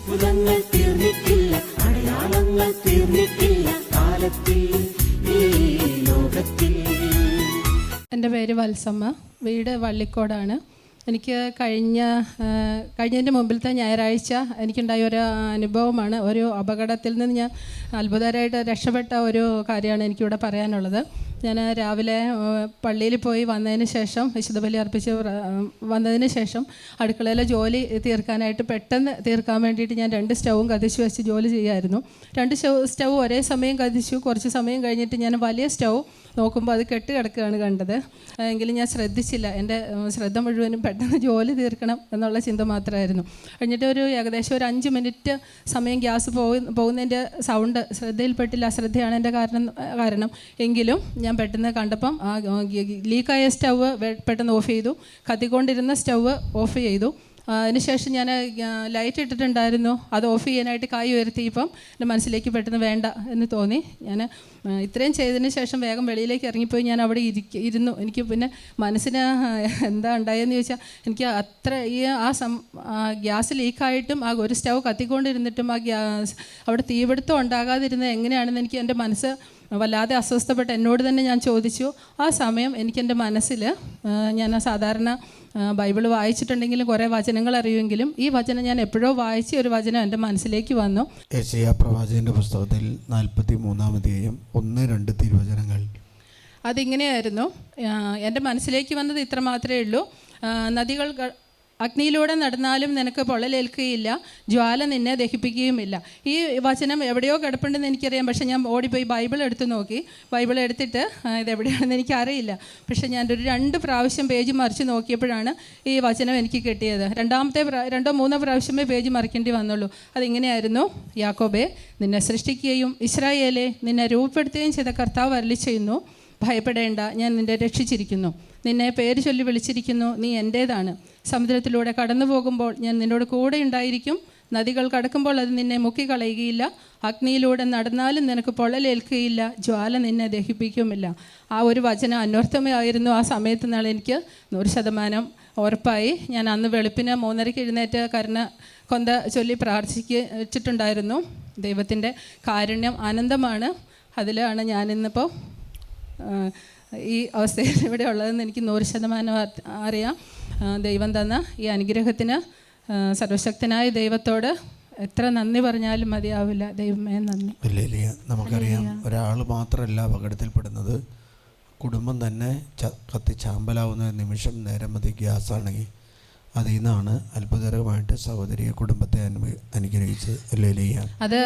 അത്ഭുതങ്ങൾ തീർന്നിട്ടില്ല, അടയാളങ്ങൾ തീർന്നിട്ടില്ല കാലത്തിൽ ഈ ലോകത്തിൽ. എൻ്റെ പേര് വത്സമ്മ, വീട് വള്ളിക്കോടാണ്. എനിക്ക് കഴിഞ്ഞതിൻ്റെ മുമ്പിലത്തെ ഞായറാഴ്ച എനിക്കുണ്ടായ ഒരു അനുഭവമാണ്. ഒരു അപകടത്തിൽ നിന്ന് ഞാൻ അത്ഭുതകരമായിട്ട് രക്ഷപ്പെട്ട ഒരു കാര്യമാണ് എനിക്കിവിടെ പറയാനുള്ളത്. ഞാൻ രാവിലെ പള്ളിയിൽ പോയി വന്നതിന് ശേഷം, വിശുദ്ധ ബലി അർപ്പിച്ച് വന്നതിന് ശേഷം അടുക്കളയിലെ ജോലി പെട്ടെന്ന് തീർക്കാൻ വേണ്ടിയിട്ട് ഞാൻ 2 സ്റ്റൗവും കത്തിച്ച് വെച്ച് ജോലി ചെയ്യുമായിരുന്നു. 2 സ്റ്റൗ ഒരേ സമയം കത്തിച്ചു. കുറച്ച് സമയം കഴിഞ്ഞിട്ട് ഞാൻ വലിയ സ്റ്റൗ നോക്കുമ്പോൾ അത് കെട്ട് കിടക്കുകയാണ് കണ്ടത്. എങ്കിലും ഞാൻ ശ്രദ്ധിച്ചില്ല. എൻ്റെ ശ്രദ്ധ മുഴുവനും പെട്ടെന്ന് ജോലി തീർക്കണം എന്നുള്ള ചിന്ത മാത്രമായിരുന്നു. കഴിഞ്ഞിട്ട് ഏകദേശം ഒരു 5 മിനിറ്റ് സമയം ഗ്യാസ് പോകുന്നതിൻ്റെ സൗണ്ട് ശ്രദ്ധയിൽപ്പെട്ടില്ല. അശ്രദ്ധയാണ് എൻ്റെ കാരണം. എങ്കിലും ഞാൻ പെട്ടെന്ന് കണ്ടപ്പം ലീക്കായ സ്റ്റൗവ് പെട്ടെന്ന് ഓഫ് ചെയ്തു. കത്തിക്കൊണ്ടിരുന്ന സ്റ്റൗവ് ഓഫ് ചെയ്തു. അതിനുശേഷം ഞാൻ ലൈറ്റ് ഇട്ടിട്ടുണ്ടായിരുന്നു. അത് ഓഫ് ചെയ്യാനായിട്ട് കൈ ഉയർത്തിയപ്പം എൻ്റെ മനസ്സിലേക്ക് പെട്ടെന്ന് വേണ്ട എന്ന് തോന്നി. ഞാൻ ഇത്രയും ചെയ്തതിന് ശേഷം വേഗം വെളിയിലേക്ക് ഇറങ്ങിപ്പോയി. ഞാൻ അവിടെ ഇരുന്നു. എനിക്ക് പിന്നെ മനസ്സിന് എന്താ ഉണ്ടായെന്ന് ചോദിച്ചാൽ, എനിക്ക് അത്ര ഗ്യാസ് ലീക്കായിട്ടും ആ ഒരു സ്റ്റൗ കത്തിക്കൊണ്ടിരുന്നിട്ടും അവിടെ തീപിടുത്തം ഉണ്ടാകാതിരുന്നത് എങ്ങനെയാണെന്ന് എനിക്ക് എൻ്റെ മനസ്സ് വല്ലാതെ അസ്വസ്ഥപ്പെട്ട് എന്നോട് തന്നെ ഞാൻ ചോദിച്ചു. ആ സമയം എനിക്കെൻ്റെ മനസ്സിൽ, ഞാൻ സാധാരണ ബൈബിൾ വായിച്ചിട്ടുണ്ടെങ്കിലും കുറേ വചനങ്ങൾ അറിയുമെങ്കിലും ഈ വചനം ഞാൻ എപ്പോഴോ വായിച്ച ഒരു വചനം എൻ്റെ മനസ്സിലേക്ക് വന്നു. യെശയ്യാ പ്രവാചകന്റെ പുസ്തകത്തിൽ 43-ാം അധ്യായം 1-2 തിരുവചനങ്ങൾ. അതിങ്ങനെയായിരുന്നു. എൻ്റെ മനസ്സിലേക്ക് വന്നത് ഇത്ര മാത്രമേ ഉള്ളൂ. നദികൾ അഗ്നിയിലൂടെ നടന്നാലും നിനക്ക് പൊള്ളലേൽക്കുകയില്ല, ജ്വാല നിന്നെ ദഹിപ്പിക്കുകയുമില്ല. ഈ വചനം എവിടെയോ കിടപ്പുണ്ടെന്ന് എനിക്കറിയാം. പക്ഷേ ഞാൻ ഓടിപ്പോയി ബൈബിൾ എടുത്ത് നോക്കി. ബൈബിൾ എടുത്തിട്ട് ഇതെവിടെയാണെന്ന് എനിക്കറിയില്ല. പക്ഷേ ഞാൻ 2 പ്രാവശ്യം പേജ് മറിച്ച് നോക്കിയപ്പോഴാണ് ഈ വചനം എനിക്ക് കിട്ടിയത്. 2-3 പ്രാവശ്യമേ പേജ് മറിക്കേണ്ടി വന്നുള്ളൂ. അതിങ്ങനെയായിരുന്നു: യാക്കോബേ, നിന്നെ സൃഷ്ടിക്കുകയും ഇസ്രായേലെ, നിന്നെ രൂപപ്പെടുത്തുകയും ചെയ്ത കർത്താവ് അരുളി ചെയ്യുന്നു, ഭയപ്പെടേണ്ട, ഞാൻ നിന്നെ രക്ഷിച്ചിരിക്കുന്നു. നിന്നെ പേര് ചൊല്ലി വിളിച്ചിരിക്കുന്നു, നീ എൻ്റേതാണ്. സമുദ്രത്തിലൂടെ കടന്നു പോകുമ്പോൾ ഞാൻ നിന്നോട് കൂടെ ഉണ്ടായിരിക്കും. നദികൾ കടക്കുമ്പോൾ അത് നിന്നെ മുക്കിക്കളയുകയില്ല. അഗ്നിയിലൂടെ നടന്നാലും നിനക്ക് പൊള്ളലേൽക്കുകയില്ല, ജ്വാല നിന്നെ ദഹിപ്പിക്കുമില്ല. ആ ഒരു വചനം അന്വർത്ഥമായിരുന്നു. ആ സമയത്ത് നാളെ എനിക്ക് 100% ഉറപ്പായി. ഞാൻ അന്ന് വെളുപ്പിന് 3:30 എഴുന്നേറ്റ് കൊന്ത ചൊല്ലി പ്രാർത്ഥിച്ചിട്ടുണ്ടായിരുന്നു. ദൈവത്തിൻ്റെ കാരുണ്യം അനന്തമാണ്. അതിലാണ് ഞാനിന്നിപ്പോൾ ഈ അവസ്ഥയിൽ ഇവിടെ ഉള്ളതെന്ന് എനിക്ക് 100% അറിയാം. ദൈവം തന്ന ഈ അനുഗ്രഹത്തിന് സർവശക്തനായ ദൈവത്തോട് എത്ര നന്ദി പറഞ്ഞാലും മതിയാവില്ല. ദൈവമേ നന്ദി. നമുക്കറിയാം, ഒരാൾ മാത്രമല്ല അപകടത്തിൽപ്പെടുന്നത്, കുടുംബം തന്നെ കത്തിച്ചാമ്പലാവുന്ന നിമിഷം നേരം മതി ഗ്യാസാണെങ്കിൽ അതിൽ നിന്നാണ് അത്ഭുതകരമായിട്ട് സഹോദരിയെ കുടുംബത്തെ അനുഗ്രഹിച്ച് അത്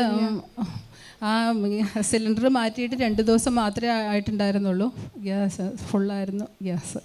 ആ സിലിണ്ടർ മാറ്റിയിട്ട് 2 ദിവസം മാത്രമേ ആയിട്ടുണ്ടായിരുന്നുള്ളൂ. ഗ്യാസ് ഫുള്ളായിരുന്നു. ഗ്യാസ്